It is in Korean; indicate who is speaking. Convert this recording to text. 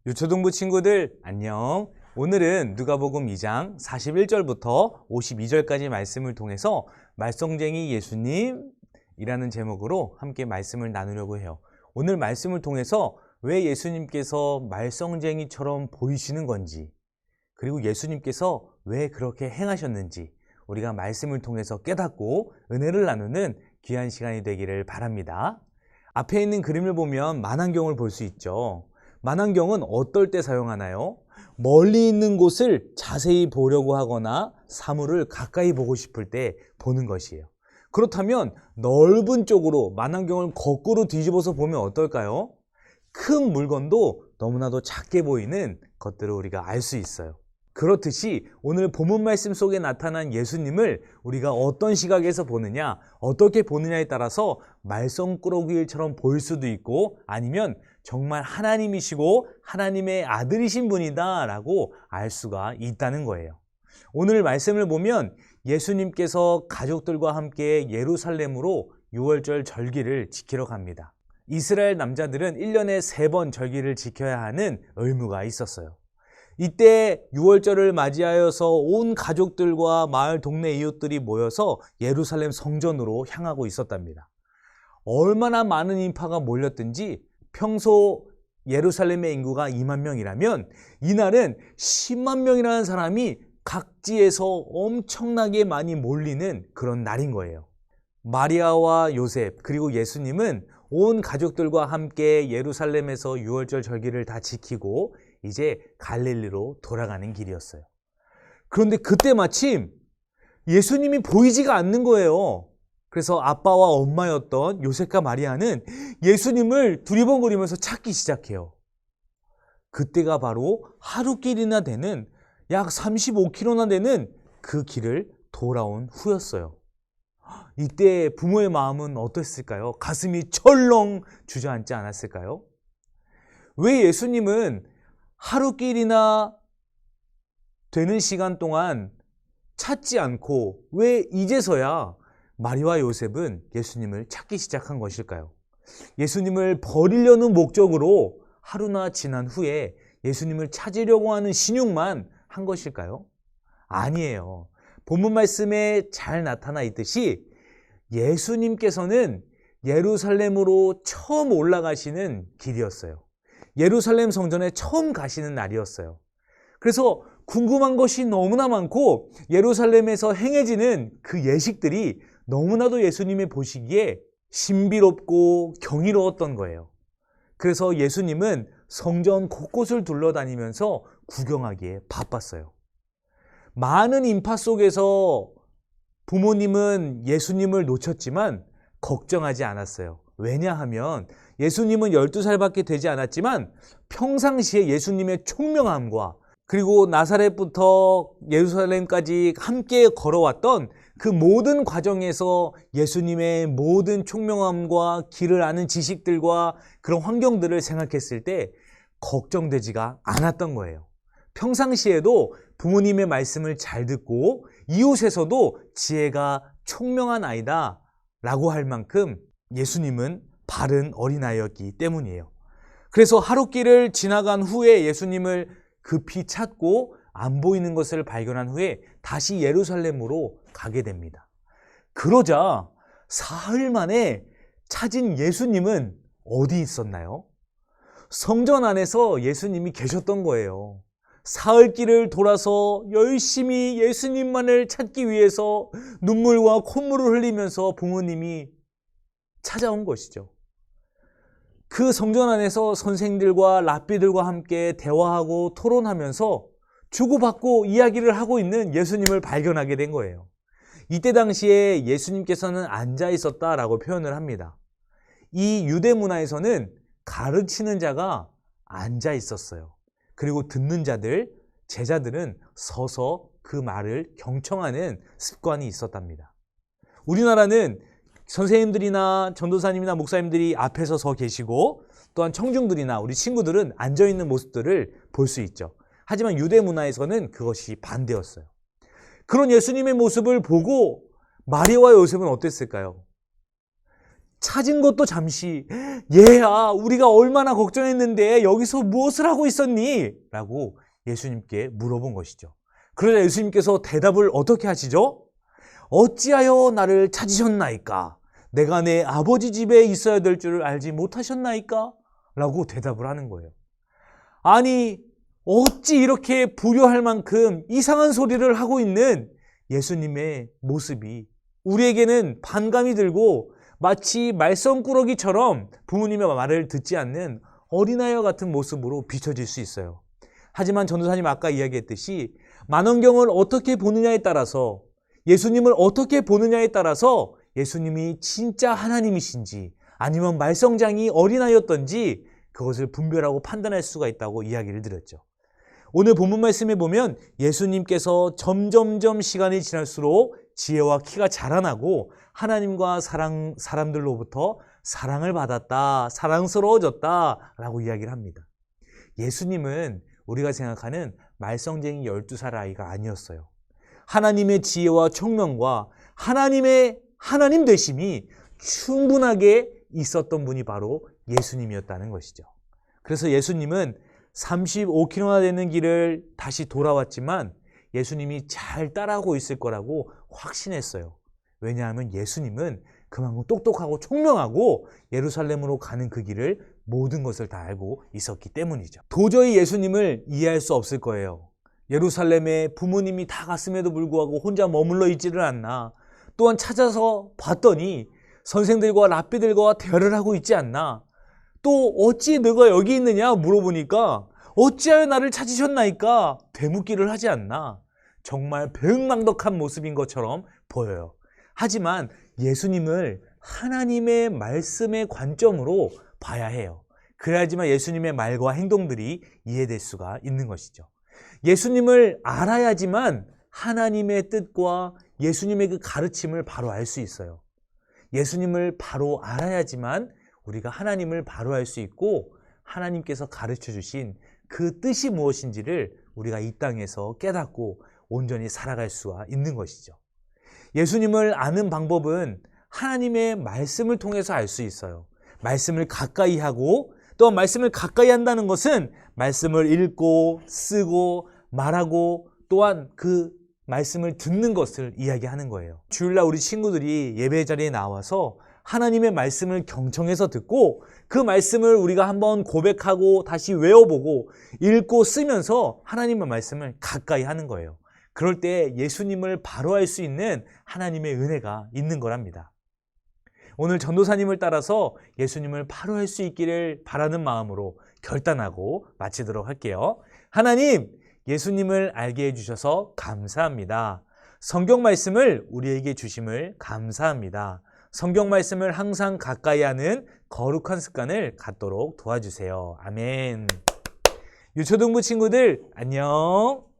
Speaker 1: 유초등부 친구들 안녕. 오늘은 누가복음 2장 41절부터 52절까지 말씀을 통해서 말썽쟁이 예수님이라는 제목으로 함께 말씀을 나누려고 해요. 오늘 말씀을 통해서 왜 예수님께서 말썽쟁이처럼 보이시는 건지, 그리고 예수님께서 왜 그렇게 행하셨는지 우리가 말씀을 통해서 깨닫고 은혜를 나누는 귀한 시간이 되기를 바랍니다. 앞에 있는 그림을 보면 만안경을 볼 수 있죠. 만안경은 어떨 때 사용하나요? 멀리 있는 곳을 자세히 보려고 하거나 사물을 가까이 보고 싶을 때 보는 것이에요. 그렇다면 넓은 쪽으로 만안경을 거꾸로 뒤집어서 보면 어떨까요? 큰 물건도 너무나도 작게 보이는 것들을 우리가 알 수 있어요. 그렇듯이 오늘 본문 말씀 속에 나타난 예수님을 우리가 어떤 시각에서 보느냐, 어떻게 보느냐에 따라서 말썽꾸러기일처럼 보일 수도 있고, 아니면 정말 하나님이시고 하나님의 아들이신 분이다 라고 알 수가 있다는 거예요. 오늘 말씀을 보면 예수님께서 가족들과 함께 예루살렘으로 유월절 절기를 지키러 갑니다. 이스라엘 남자들은 1년에 3번 절기를 지켜야 하는 의무가 있었어요. 이때 유월절을 맞이하여서 온 가족들과 마을 동네 이웃들이 모여서 예루살렘 성전으로 향하고 있었답니다. 얼마나 많은 인파가 몰렸든지 평소 예루살렘의 인구가 2만 명이라면 이날은 10만 명이라는 사람이 각지에서 엄청나게 많이 몰리는 그런 날인 거예요. 마리아와 요셉 그리고 예수님은 온 가족들과 함께 예루살렘에서 유월절 절기를 다 지키고 이제 갈릴리로 돌아가는 길이었어요. 그런데 그때 마침 예수님이 보이지가 않는 거예요. 그래서 아빠와 엄마였던 요셉과 마리아는 예수님을 두리번거리면서 찾기 시작해요. 그때가 바로 하루길이나 되는 약 35km나 되는 그 길을 돌아온 후였어요. 이때 부모의 마음은 어땠을까요? 가슴이 철렁 주저앉지 않았을까요? 왜 예수님은 하루길이나 되는 시간 동안 찾지 않고 왜 이제서야 마리아와 요셉은 예수님을 찾기 시작한 것일까요? 예수님을 버리려는 목적으로 하루나 지난 후에 예수님을 찾으려고 하는 신용만 한 것일까요? 아니에요. 본문 말씀에 잘 나타나 있듯이 예수님께서는 예루살렘으로 처음 올라가시는 길이었어요. 예루살렘 성전에 처음 가시는 날이었어요. 그래서 궁금한 것이 너무나 많고 예루살렘에서 행해지는 그 예식들이 너무나도 예수님이 보시기에 신비롭고 경이로웠던 거예요. 그래서 예수님은 성전 곳곳을 둘러다니면서 구경하기에 바빴어요. 많은 인파 속에서 부모님은 예수님을 놓쳤지만 걱정하지 않았어요. 왜냐하면 예수님은 12살밖에 되지 않았지만 평상시에 예수님의 총명함과 그리고 나사렛부터 예루살렘까지 함께 걸어왔던 그 모든 과정에서 예수님의 모든 총명함과 길을 아는 지식들과 그런 환경들을 생각했을 때 걱정되지가 않았던 거예요. 평상시에도 부모님의 말씀을 잘 듣고 이웃에서도 지혜가 총명한 아이다 라고 할 만큼 예수님은 바른 어린아이였기 때문이에요. 그래서 하루길을 지나간 후에 예수님을 급히 찾고 안 보이는 것을 발견한 후에 다시 예루살렘으로 가게 됩니다. 그러자 사흘 만에 찾은 예수님은 어디 있었나요? 성전 안에서 예수님이 계셨던 거예요. 사흘 길을 돌아서 열심히 예수님만을 찾기 위해서 눈물과 콧물을 흘리면서 부모님이 찾아온 것이죠. 그 성전 안에서 선생들과 랍비들과 함께 대화하고 토론하면서 주고받고 이야기를 하고 있는 예수님을 발견하게 된 거예요. 이때 당시에 예수님께서는 앉아 있었다라고 표현을 합니다. 이 유대 문화에서는 가르치는 자가 앉아 있었어요. 그리고 듣는 자들, 제자들은 서서 그 말을 경청하는 습관이 있었답니다. 우리나라는 선생님들이나 전도사님이나 목사님들이 앞에서 서 계시고 또한 청중들이나 우리 친구들은 앉아있는 모습들을 볼 수 있죠. 하지만 유대 문화에서는 그것이 반대였어요. 그런 예수님의 모습을 보고 마리아와 요셉은 어땠을까요? 찾은 것도 잠시. 얘야, 우리가 얼마나 걱정했는데 여기서 무엇을 하고 있었니? 라고 예수님께 물어본 것이죠. 그러자 예수님께서 대답을 어떻게 하시죠? 어찌하여 나를 찾으셨나이까? 내가 내 아버지 집에 있어야 될 줄을 알지 못하셨나이까? 라고 대답을 하는 거예요. 아니, 어찌 이렇게 불효할 만큼 이상한 소리를 하고 있는 예수님의 모습이 우리에게는 반감이 들고 마치 말썽꾸러기처럼 부모님의 말을 듣지 않는 어린아이와 같은 모습으로 비춰질 수 있어요. 하지만 전도사님 아까 이야기했듯이 만원경을 어떻게 보느냐에 따라서, 예수님을 어떻게 보느냐에 따라서 예수님이 진짜 하나님이신지 아니면 말썽장이 어린아이였던지 그것을 분별하고 판단할 수가 있다고 이야기를 드렸죠. 오늘 본문 말씀에 보면 예수님께서 점점점 시간이 지날수록 지혜와 키가 자라나고 하나님과 사람들로부터 사랑을 받았다, 사랑스러워졌다 라고 이야기를 합니다. 예수님은 우리가 생각하는 말썽쟁이 12살 아이가 아니었어요. 하나님의 지혜와 총명과 하나님 되심이 충분하게 있었던 분이 바로 예수님이었다는 것이죠. 그래서 예수님은 35km나 되는 길을 다시 돌아왔지만 예수님이 잘 따라오고 있을 거라고 확신했어요. 왜냐하면 예수님은 그만큼 똑똑하고 총명하고 예루살렘으로 가는 그 길을 모든 것을 다 알고 있었기 때문이죠. 도저히 예수님을 이해할 수 없을 거예요. 예루살렘에 부모님이 다 갔음에도 불구하고 혼자 머물러 있지를 않나. 또한 찾아서 봤더니 선생들과 랍비들과 대화를 하고 있지 않나. 또 어찌 너가 여기 있느냐 물어보니까 어찌하여 나를 찾으셨나이까 되묻기를 하지 않나. 정말 배은망덕한 모습인 것처럼 보여요. 하지만 예수님을 하나님의 말씀의 관점으로 봐야 해요. 그래야지만 예수님의 말과 행동들이 이해될 수가 있는 것이죠. 예수님을 알아야지만 하나님의 뜻과 예수님의 그 가르침을 바로 알 수 있어요. 예수님을 바로 알아야지만 우리가 하나님을 바로 알 수 있고 하나님께서 가르쳐 주신 그 뜻이 무엇인지를 우리가 이 땅에서 깨닫고 온전히 살아갈 수가 있는 것이죠. 예수님을 아는 방법은 하나님의 말씀을 통해서 알 수 있어요. 말씀을 가까이 하고, 또 말씀을 가까이 한다는 것은 말씀을 읽고 쓰고 말하고 또한 그 말씀을 듣는 것을 이야기하는 거예요. 주일날 우리 친구들이 예배 자리에 나와서 하나님의 말씀을 경청해서 듣고 그 말씀을 우리가 한번 고백하고 다시 외워보고 읽고 쓰면서 하나님의 말씀을 가까이 하는 거예요. 그럴 때 예수님을 바로 알 수 있는 하나님의 은혜가 있는 거랍니다. 오늘 전도사님을 따라서 예수님을 바로 알 수 있기를 바라는 마음으로 결단하고 마치도록 할게요. 하나님, 예수님을 알게 해주셔서 감사합니다. 성경 말씀을 우리에게 주심을 감사합니다. 성경 말씀을 항상 가까이 하는 거룩한 습관을 갖도록 도와주세요. 아멘. 유초등부 친구들 안녕.